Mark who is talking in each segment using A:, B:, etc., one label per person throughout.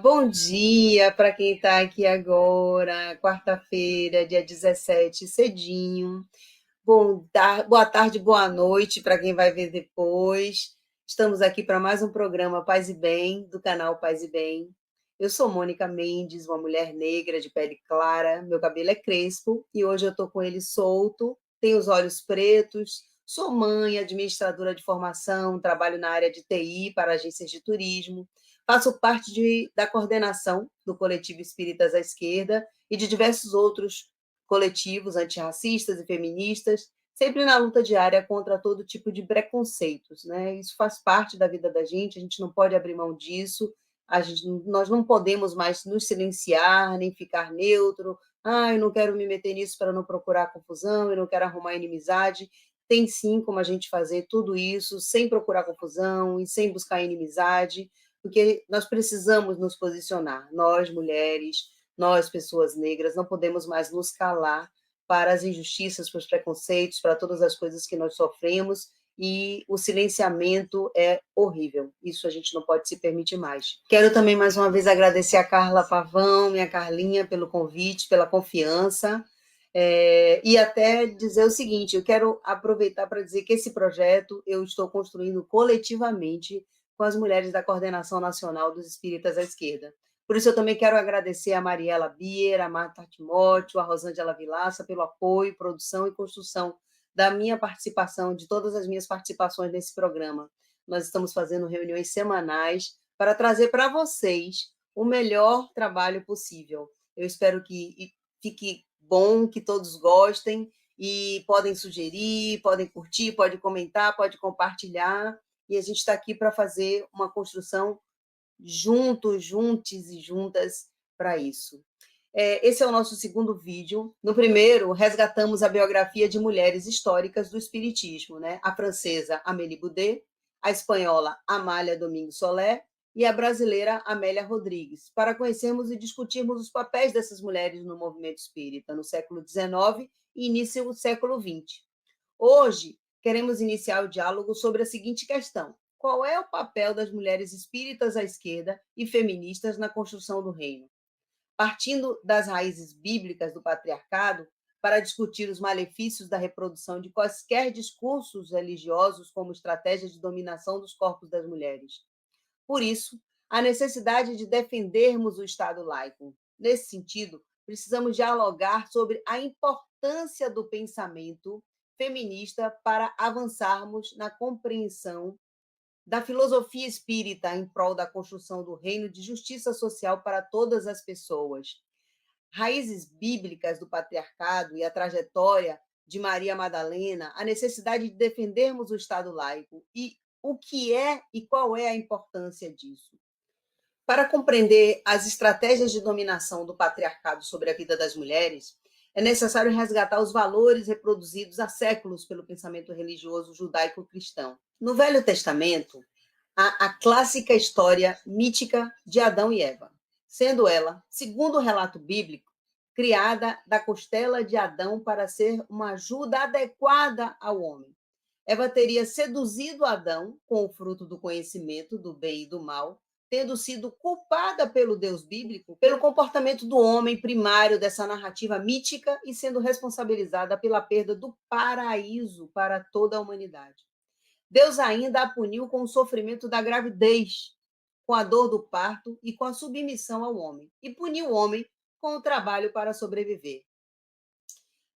A: Bom dia para quem está aqui agora, quarta-feira, dia 17, cedinho. Boa tarde, boa noite para quem vai ver depois. Estamos aqui para mais um programa Paz e Bem, do canal Paz e Bem. Eu sou Mônica Mendes, uma mulher negra de pele clara, meu cabelo é crespo e hoje eu estou com ele solto, tenho os olhos pretos, sou mãe, administradora de formação, trabalho na área de TI para agências de turismo. Faço parte da coordenação do Coletivo Espíritas à Esquerda e de diversos outros coletivos antirracistas e feministas, sempre na luta diária contra todo tipo de preconceitos, né? Isso faz parte da vida da gente, a gente não pode abrir mão disso, nós não podemos mais nos silenciar, nem ficar neutro. Eu não quero me meter nisso para não procurar confusão, eu não quero arrumar inimizade. Tem sim como a gente fazer tudo isso sem procurar confusão e sem buscar inimizade, porque nós precisamos nos posicionar, nós, mulheres, nós, pessoas negras, não podemos mais nos calar para as injustiças, para os preconceitos, para todas as coisas que nós sofremos, e o silenciamento é horrível. Isso a gente não pode se permitir mais. Quero também, mais uma vez, agradecer a Carla Pavão, minha Carlinha, pelo convite, pela confiança, e até dizer o seguinte, eu quero aproveitar para dizer que esse projeto eu estou construindo coletivamente com as mulheres da Coordenação Nacional dos Espíritas à Esquerda. Por isso, eu também quero agradecer a Mariela Bier, a Marta Timóteo, a Rosângela Vilaça pelo apoio, produção e construção da minha participação, de todas as minhas participações nesse programa. Nós estamos fazendo reuniões semanais para trazer para vocês o melhor trabalho possível. Eu espero que fique bom, que todos gostem e podem sugerir, podem curtir, podem comentar, podem compartilhar. E a gente está aqui para fazer uma construção juntos, juntos e juntas para isso. Esse é o nosso segundo vídeo. No primeiro, resgatamos a biografia de mulheres históricas do espiritismo, né? A francesa Amélie Boudet, a espanhola Amália Domingues Soler e a brasileira Amélia Rodrigues, para conhecermos e discutirmos os papéis dessas mulheres no movimento espírita no século XIX e início do século XX. Hoje, queremos iniciar o diálogo sobre a seguinte questão: qual é o papel das mulheres espíritas à esquerda e feministas na construção do reino? Partindo das raízes bíblicas do patriarcado, para discutir os malefícios da reprodução de quaisquer discursos religiosos como estratégia de dominação dos corpos das mulheres. Por isso, a necessidade de defendermos o Estado laico. Nesse sentido, precisamos dialogar sobre a importância do pensamento feminista para avançarmos na compreensão da filosofia espírita em prol da construção do reino de justiça social para todas as pessoas. Raízes bíblicas do patriarcado e a trajetória de Maria Madalena, a necessidade de defendermos o Estado laico e o que é e qual é a importância disso. Para compreender as estratégias de dominação do patriarcado sobre a vida das mulheres, é necessário resgatar os valores reproduzidos há séculos pelo pensamento religioso judaico-cristão. No Velho Testamento, há a clássica história mítica de Adão e Eva, sendo ela, segundo o relato bíblico, criada da costela de Adão para ser uma ajuda adequada ao homem. Eva teria seduzido Adão com o fruto do conhecimento do bem e do mal, tendo sido culpada pelo Deus bíblico pelo comportamento do homem primário dessa narrativa mítica e sendo responsabilizada pela perda do paraíso para toda a humanidade. Deus ainda a puniu com o sofrimento da gravidez, com a dor do parto e com a submissão ao homem, e puniu o homem com o trabalho para sobreviver.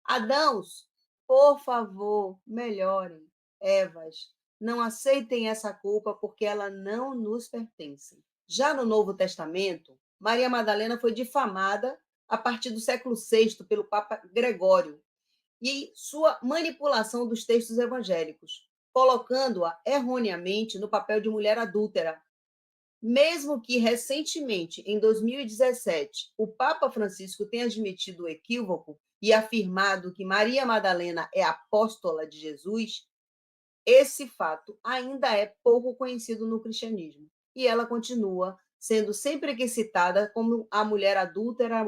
A: Adãos, por favor, melhorem. Evas, não aceitem essa culpa porque ela não nos pertence. Já no Novo Testamento, Maria Madalena foi difamada a partir do século VI pelo Papa Gregório e sua manipulação dos textos evangélicos, colocando-a erroneamente no papel de mulher adúltera. Mesmo que recentemente, em 2017, o Papa Francisco tenha admitido o equívoco e afirmado que Maria Madalena é apóstola de Jesus, esse fato ainda é pouco conhecido no cristianismo. E ela continua sendo sempre que citada como a mulher adúltera,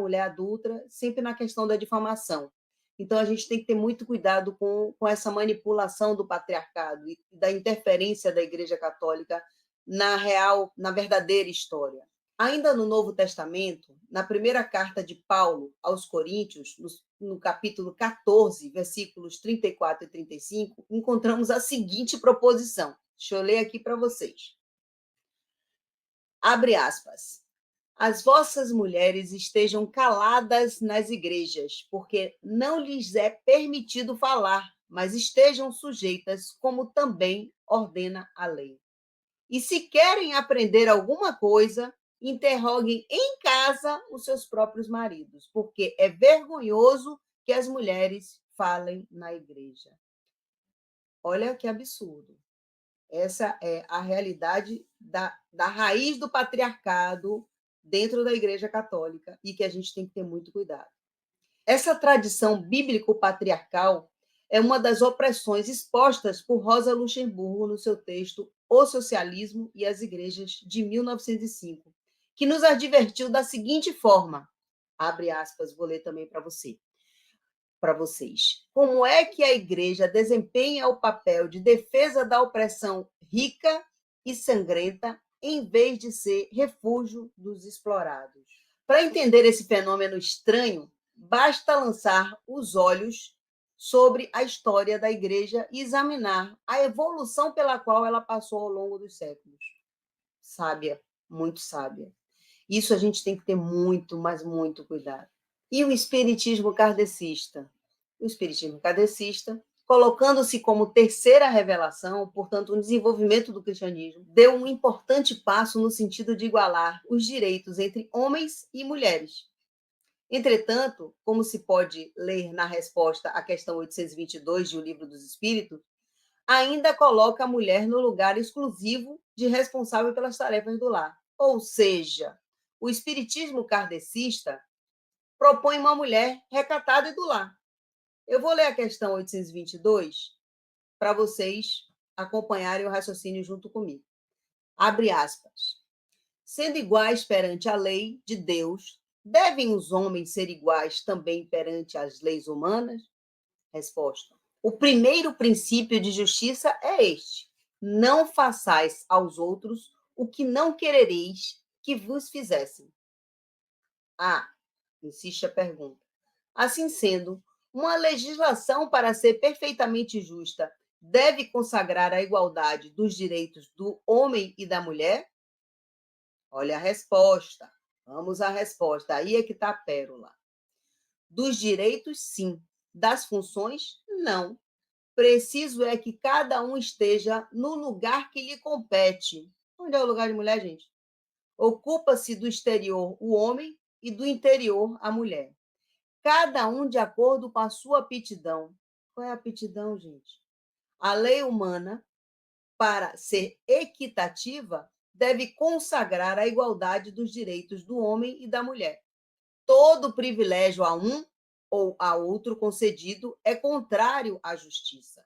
A: sempre na questão da difamação. Então, a gente tem que ter muito cuidado com essa manipulação do patriarcado e da interferência da Igreja Católica na verdadeira história. Ainda no Novo Testamento, na primeira carta de Paulo aos Coríntios, no capítulo 14, versículos 34 e 35, encontramos a seguinte proposição. Deixa eu ler aqui para vocês. Abre aspas. As vossas mulheres estejam caladas nas igrejas, porque não lhes é permitido falar, mas estejam sujeitas, como também ordena a lei. E se querem aprender alguma coisa, interroguem em casa os seus próprios maridos, porque é vergonhoso que as mulheres falem na igreja. Olha que absurdo. Essa é a realidade da raiz do patriarcado dentro da Igreja Católica e que a gente tem que ter muito cuidado. Essa tradição bíblico-patriarcal é uma das opressões expostas por Rosa Luxemburgo no seu texto O Socialismo e as Igrejas, de 1905, que nos advertiu da seguinte forma, abre aspas, vou ler também para vocês. Como é que a igreja desempenha o papel de defesa da opressão rica e sangrenta, em vez de ser refúgio dos explorados? Para entender esse fenômeno estranho, basta lançar os olhos sobre a história da igreja e examinar a evolução pela qual ela passou ao longo dos séculos. Sábia, muito sábia. Isso a gente tem que ter muito, mas muito cuidado. E o espiritismo kardecista? O espiritismo kardecista, colocando-se como terceira revelação, portanto, um desenvolvimento do cristianismo, deu um importante passo no sentido de igualar os direitos entre homens e mulheres. Entretanto, como se pode ler na resposta à questão 822 de O Livro dos Espíritos, ainda coloca a mulher no lugar exclusivo de responsável pelas tarefas do lar. Ou seja, o espiritismo kardecista propõe uma mulher recatada e do lar. Eu vou ler a questão 822 para vocês acompanharem o raciocínio junto comigo. Abre aspas. Sendo iguais perante a lei de Deus, devem os homens ser iguais também perante as leis humanas? Resposta. O primeiro princípio de justiça é este: não façais aos outros o que não querereis que vos fizessem. Ah, insiste a pergunta. Assim sendo, uma legislação, para ser perfeitamente justa, deve consagrar a igualdade dos direitos do homem e da mulher? Olha a resposta. Vamos à resposta. Aí é que está a pérola. Dos direitos, sim. Das funções, não. Preciso é que cada um esteja no lugar que lhe compete. Onde é o lugar de mulher, gente? Ocupa-se do exterior o homem e do interior a mulher. Cada um de acordo com a sua aptidão. Qual é a aptidão, gente? A lei humana, para ser equitativa, deve consagrar a igualdade dos direitos do homem e da mulher. Todo privilégio a um ou a outro concedido é contrário à justiça.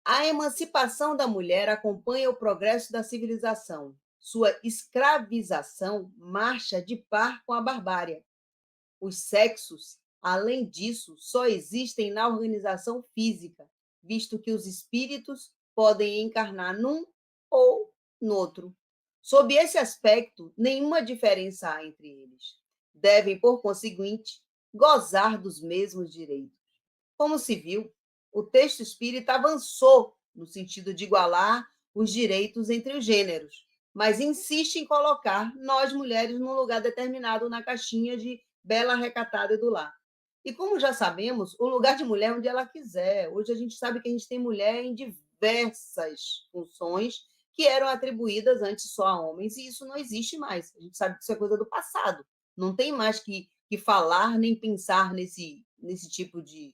A: A emancipação da mulher acompanha o progresso da civilização. Sua escravização marcha de par com a barbárie. Os sexos, além disso, só existem na organização física, visto que os espíritos podem encarnar num ou no outro. Sob esse aspecto, nenhuma diferença há entre eles. Devem, por conseguinte, gozar dos mesmos direitos. Como se viu, o texto espírita avançou no sentido de igualar os direitos entre os gêneros, mas insiste em colocar nós mulheres num lugar determinado na caixinha de bela, recatada e do lar. E como já sabemos, o lugar de mulher é onde ela quiser. Hoje a gente sabe que a gente tem mulher em diversas funções que eram atribuídas antes só a homens, e isso não existe mais. A gente sabe que isso é coisa do passado. Não tem mais que falar nem pensar nesse tipo de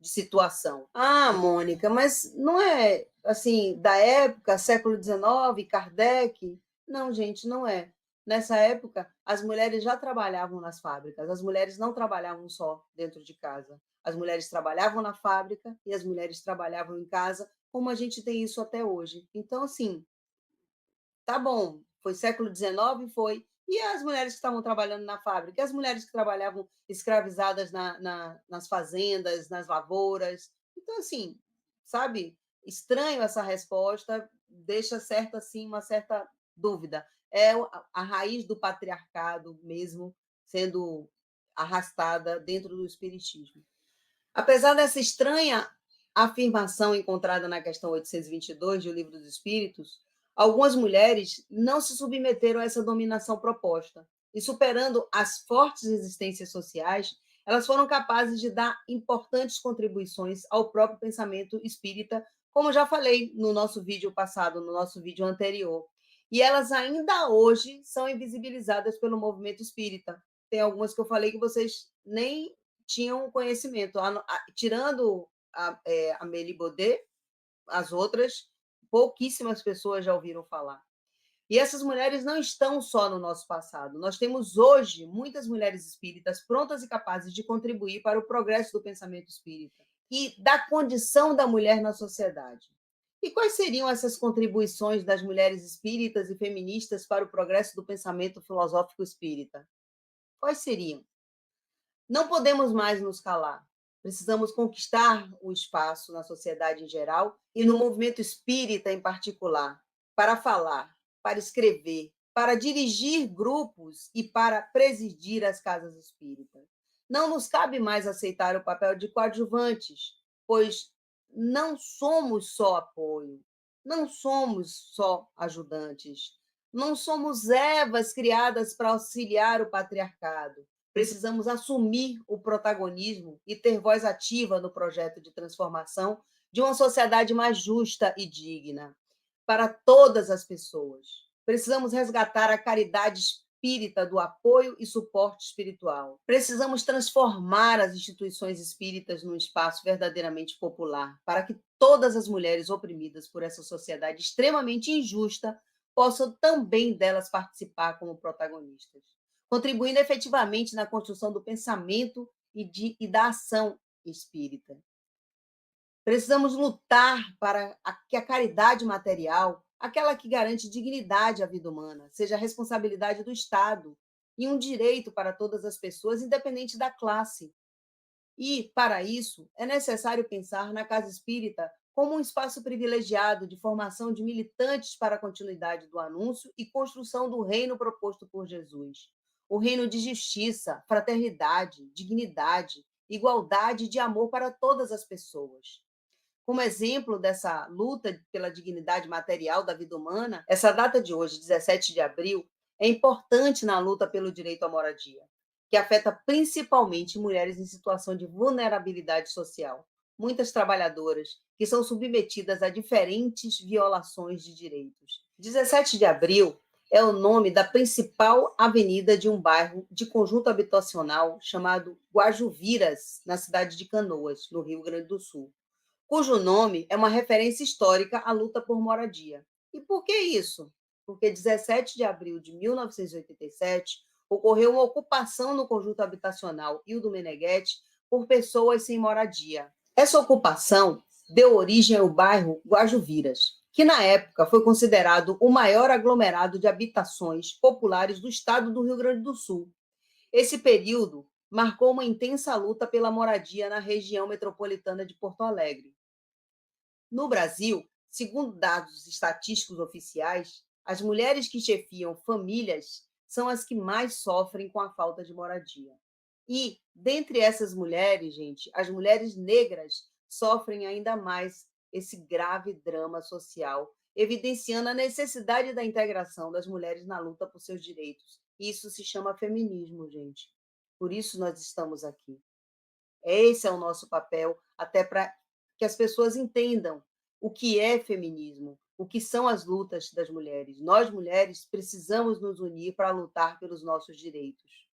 A: situação. Ah, Mônica, mas não é assim da época, século XIX, Kardec? Não, gente, não é. Nessa época, as mulheres já trabalhavam nas fábricas, as mulheres não trabalhavam só dentro de casa. As mulheres trabalhavam na fábrica e as mulheres trabalhavam em casa, como a gente tem isso até hoje. Então, assim, tá bom, foi século XIX, foi. E as mulheres que estavam trabalhando na fábrica, e as mulheres que trabalhavam escravizadas nas fazendas, nas lavouras. Então, assim, sabe, estranho essa resposta, deixa certa, assim, uma certa dúvida. É a raiz do patriarcado mesmo sendo arrastada dentro do espiritismo. Apesar dessa estranha afirmação encontrada na questão 822 do Livro dos Espíritos, algumas mulheres não se submeteram a essa dominação proposta e, superando as fortes resistências sociais, elas foram capazes de dar importantes contribuições ao próprio pensamento espírita, como já falei no nosso vídeo passado, no nosso vídeo anterior. E elas ainda hoje são invisibilizadas pelo movimento espírita. Tem algumas que eu falei que vocês nem tinham conhecimento. Tirando a Amélie Baudet, as outras, pouquíssimas pessoas já ouviram falar. E essas mulheres não estão só no nosso passado. Nós temos hoje muitas mulheres espíritas prontas e capazes de contribuir para o progresso do pensamento espírita e da condição da mulher na sociedade. E quais seriam essas contribuições das mulheres espíritas e feministas para o progresso do pensamento filosófico espírita? Quais seriam? Não podemos mais nos calar. Precisamos conquistar o espaço na sociedade em geral e no movimento espírita em particular, para falar, para escrever, para dirigir grupos e para presidir as casas espíritas. Não nos cabe mais aceitar o papel de coadjuvantes, pois não somos só apoio, não somos só ajudantes, não somos Evas criadas para auxiliar o patriarcado. Precisamos assumir o protagonismo e ter voz ativa no projeto de transformação de uma sociedade mais justa e digna para todas as pessoas. Precisamos resgatar a caridade espírita do apoio e suporte espiritual. Precisamos transformar as instituições espíritas num espaço verdadeiramente popular, para que todas as mulheres oprimidas por essa sociedade extremamente injusta possam também delas participar como protagonistas, contribuindo efetivamente na construção do pensamento e da ação espírita. Precisamos lutar para que a caridade material, aquela que garante dignidade à vida humana, seja a responsabilidade do Estado e um direito para todas as pessoas, independente da classe. E, para isso, é necessário pensar na casa espírita como um espaço privilegiado de formação de militantes para a continuidade do anúncio e construção do reino proposto por Jesus. O reino de justiça, fraternidade, dignidade, igualdade e de amor para todas as pessoas. Como exemplo dessa luta pela dignidade material da vida humana, essa data de hoje, 17 de abril, é importante na luta pelo direito à moradia, que afeta principalmente mulheres em situação de vulnerabilidade social, muitas trabalhadoras que são submetidas a diferentes violações de direitos. 17 de abril é o nome da principal avenida de um bairro de conjunto habitacional chamado Guajuviras, na cidade de Canoas, no Rio Grande do Sul, cujo nome é uma referência histórica à luta por moradia. E por que isso? Porque 17 de abril de 1987 ocorreu uma ocupação no conjunto habitacional Ildo Meneghetti por pessoas sem moradia. Essa ocupação deu origem ao bairro Guajuviras, que na época foi considerado o maior aglomerado de habitações populares do estado do Rio Grande do Sul. Esse período marcou uma intensa luta pela moradia na região metropolitana de Porto Alegre. No Brasil, segundo dados estatísticos oficiais, as mulheres que chefiam famílias são as que mais sofrem com a falta de moradia. E, dentre essas mulheres, gente, as mulheres negras sofrem ainda mais esse grave drama social, evidenciando a necessidade da integração das mulheres na luta por seus direitos. Isso se chama feminismo, gente. Por isso nós estamos aqui. Esse é o nosso papel, até para que as pessoas entendam o que é feminismo, o que são as lutas das mulheres. Nós, mulheres, precisamos nos unir para lutar pelos nossos direitos.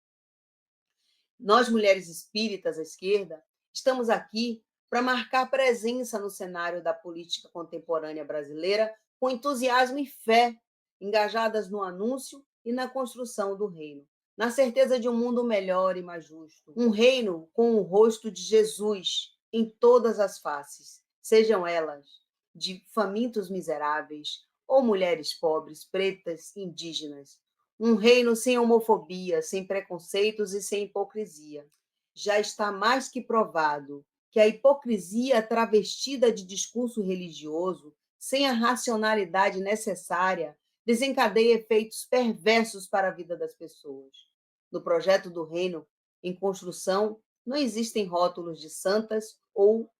A: Nós, mulheres espíritas à esquerda, estamos aqui para marcar presença no cenário da política contemporânea brasileira com entusiasmo e fé, engajadas no anúncio e na construção do reino, na certeza de um mundo melhor e mais justo. Um reino com o rosto de Jesus em todas as faces, sejam elas de famintos miseráveis ou mulheres pobres, pretas, indígenas. Um reino sem homofobia, sem preconceitos e sem hipocrisia. Já está mais que provado que a hipocrisia travestida de discurso religioso, sem a racionalidade necessária, desencadeia efeitos perversos para a vida das pessoas. No projeto do reino em construção, não existem rótulos de santas ou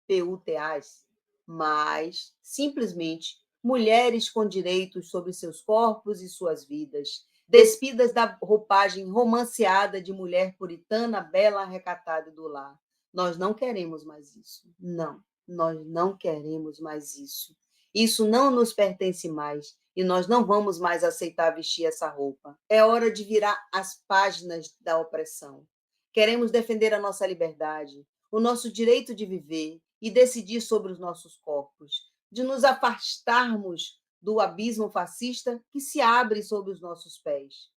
A: PUTAs, mas simplesmente mulheres com direitos sobre seus corpos e suas vidas, despidas da roupagem romanceada de mulher puritana, bela, recatada e do lar. Nós não queremos mais isso. Não, nós não queremos mais isso. Isso não nos pertence mais e nós não vamos mais aceitar vestir essa roupa. É hora de virar as páginas da opressão. Queremos defender a nossa liberdade, o nosso direito de viver e decidir sobre os nossos corpos, de nos afastarmos do abismo fascista que se abre sob os nossos pés.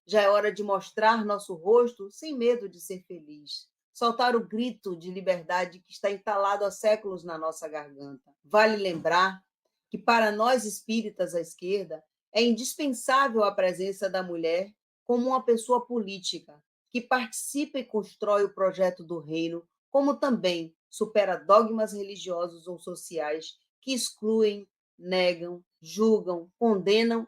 A: Já é hora de mostrar nosso rosto sem medo de ser feliz. Soltar o grito de liberdade que está entalado há séculos na nossa garganta. Vale lembrar que, para nós espíritas à esquerda, é indispensável a presença da mulher como uma pessoa política, que participa e constrói o projeto do reino, como também supera dogmas religiosos ou sociais que excluem, negam, julgam, condenam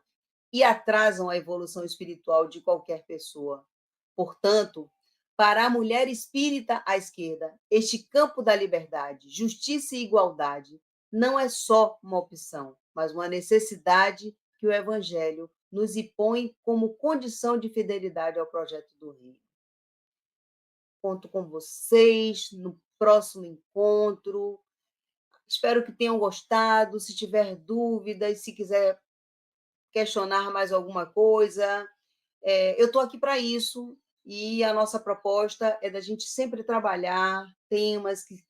A: e atrasam a evolução espiritual de qualquer pessoa. Portanto, para a mulher espírita à esquerda, este campo da liberdade, justiça e igualdade não é só uma opção, mas uma necessidade que o Evangelho nos impõe como condição de fidelidade ao projeto do reino. Conto com vocês no próximo encontro. Espero que tenham gostado. Se tiver dúvidas, se quiser questionar mais alguma coisa, eu estou aqui para isso, e a nossa proposta é da gente sempre trabalhar temas que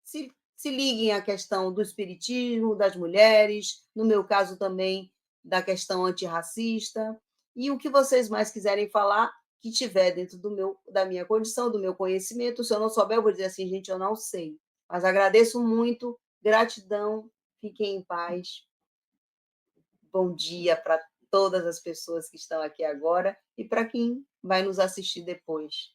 A: se liguem à questão do espiritismo, das mulheres, no meu caso também da questão antirracista, e o que vocês mais quiserem falar, que tiver dentro da minha condição, do meu conhecimento. Se eu não souber, eu vou dizer assim, gente, eu não sei. Mas agradeço muito, gratidão, fiquem em paz. Bom dia para todas as pessoas que estão aqui agora e para quem vai nos assistir depois.